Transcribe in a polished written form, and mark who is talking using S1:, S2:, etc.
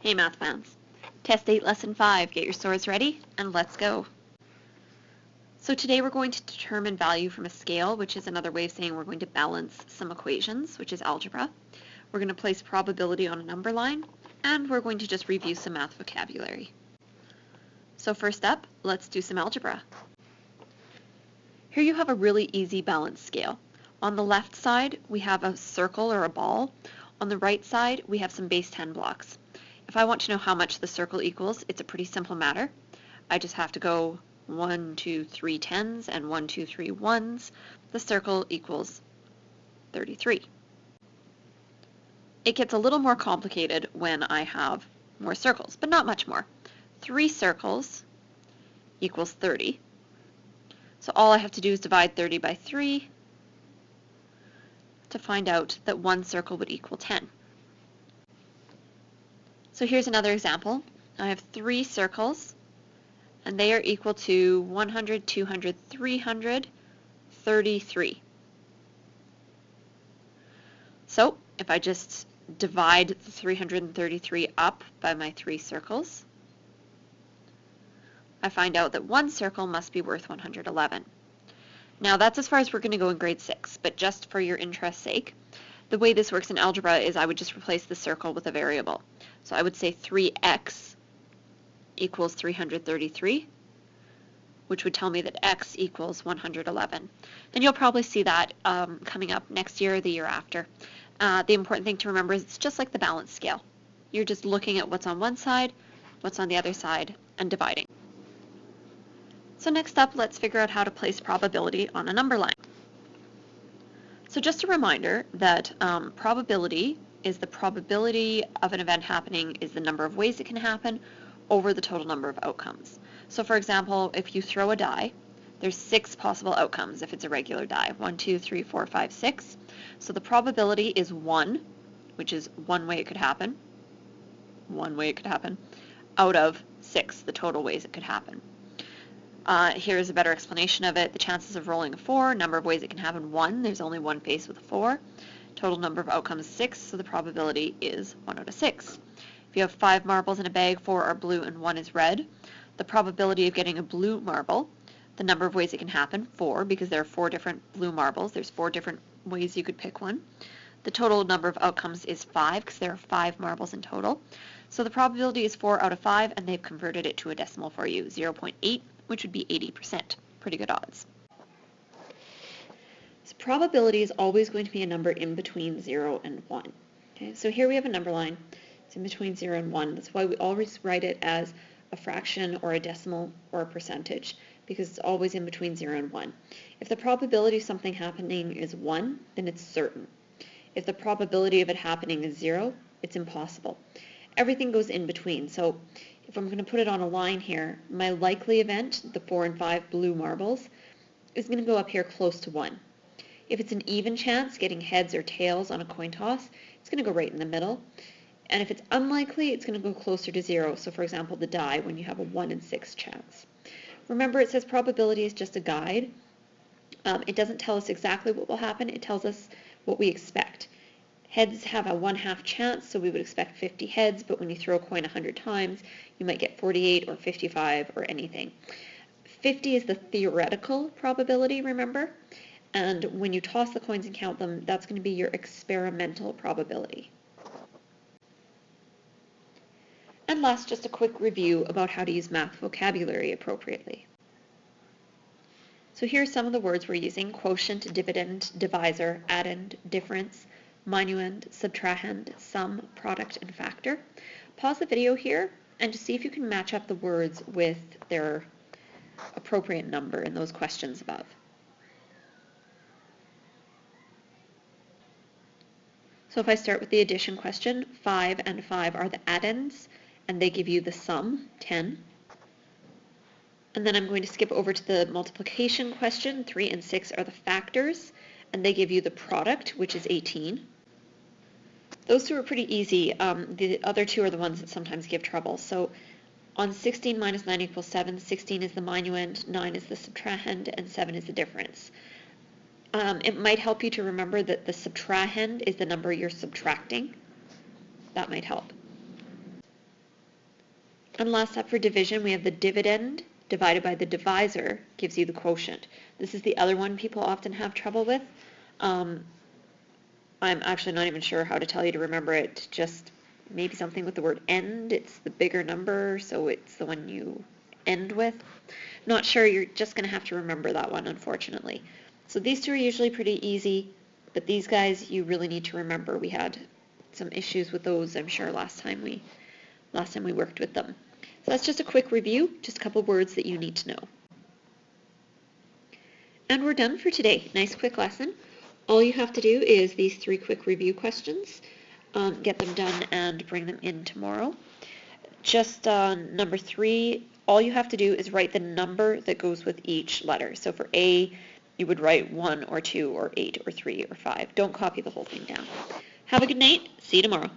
S1: Hey math fans. Test 8 lesson 5. Get your swords ready and let's go. So today we're going to determine value from a scale, which is another way of saying we're going to balance some equations, which is algebra. We're going to place probability on a number line, and we're going to just review some math vocabulary. So first up, let's do some algebra. Here you have a really easy balance scale. On the left side, we have a circle or a ball. On the right side, we have some base 10 blocks. If I want to know how much the circle equals, it's a pretty simple matter. I just have to go 1, 2, 3 tens and 1, 2, 3 ones. The circle equals 33. It gets a little more complicated when I have more circles, but not much more. 3 circles equals 30. So all I have to do is divide 30 by 3 to find out that 1 circle would equal 10. So here's another example. I have 3 circles, and they are equal to 100, 200, 300, 33. So if I just divide the 333 up by my 3 circles, I find out that 1 circle must be worth 111. Now that's as far as we're going to go in grade 6, but just for your interest's sake, the way this works in algebra is I would just replace the circle with a variable. So I would say 3x equals 333, which would tell me that x equals 111. And you'll probably see that coming up next year or the year after. The important thing to remember is it's just like the balance scale. You're just looking at what's on one side, what's on the other side, and dividing. So next up, let's figure out how to place probability on a number line. So just a reminder that probability is the probability of an event happening is the number of ways it can happen over the total number of outcomes. So for example, if you throw a die, there's 6 possible outcomes if it's a regular die. 1, 2, 3, 4, 5, 6. So the probability is 1, which is one way it could happen. One way it could happen out of 6, the total ways it could happen. Here's a better explanation of it. The chances of rolling a 4, number of ways it can happen 1. There's only one face with a 4. Total number of outcomes 6, so the probability is 1 out of 6. If you have 5 marbles in a bag, 4 are blue and 1 is red. The probability of getting a blue marble, the number of ways it can happen, 4, because there are 4 different blue marbles. There's 4 different ways you could pick one. The total number of outcomes is 5, because there are 5 marbles in total. So the probability is 4 out of 5, and they've converted it to a decimal for you, 0.8, which would be 80%. Pretty good odds. So probability is always going to be a number in between 0 and 1. Okay, so here we have a number line. It's in between 0 and 1. That's why we always write it as a fraction or a decimal or a percentage, because it's always in between 0 and 1. If the probability of something happening is 1, then it's certain. If the probability of it happening is 0, it's impossible. Everything goes in between. So if I'm going to put it on a line here, my likely event, the 4 and 5 blue marbles, is going to go up here close to 1. If it's an even chance, getting heads or tails on a coin toss, it's going to go right in the middle. And if it's unlikely, it's going to go closer to 0. So for example, the die, when you have a 1 in 6 chance. Remember, it says probability is just a guide. It doesn't tell us exactly what will happen. It tells us what we expect. Heads have a 1/2 chance, so we would expect 50 heads, but when you throw a coin 100 times, you might get 48 or 55 or anything. 50 is the theoretical probability, remember? And when you toss the coins and count them, that's going to be your experimental probability. And last, just a quick review about how to use math vocabulary appropriately. So here are some of the words we're using: quotient, dividend, divisor, addend, difference, minuend, subtrahend, sum, product, and factor. Pause the video here and just see if you can match up the words with their appropriate number in those questions above. So if I start with the addition question, 5 and 5 are the addends, and they give you the sum, 10. And then I'm going to skip over to the multiplication question. 3 and 6 are the factors, and they give you the product, which is 18. Those two are pretty easy. The other two are the ones that sometimes give trouble. So on 16 minus 9 equals 7, 16 is the minuend, 9 is the subtrahend, and 7 is the difference. It might help you to remember that the subtrahend is the number you're subtracting. That might help. And last up for division, we have the dividend divided by the divisor gives you the quotient. This is the other one people often have trouble with. I'm actually not even sure how to tell you to remember it. Just maybe something with the word end. It's the bigger number, so it's the one you end with. Not sure, you're just going to have to remember that one, unfortunately. So these two are usually pretty easy, but these guys you really need to remember. We had some issues with those, I'm sure, last time we worked with them. So that's just a quick review, just a couple words that you need to know. And we're done for today. Nice quick lesson. All you have to do is these 3 quick review questions. Get them done and bring them in tomorrow. Just number 3, all you have to do is write the number that goes with each letter. So for A, you would write 1 or 2 or 8 or 3 or 5. Don't copy the whole thing down. Have a good night. See you tomorrow.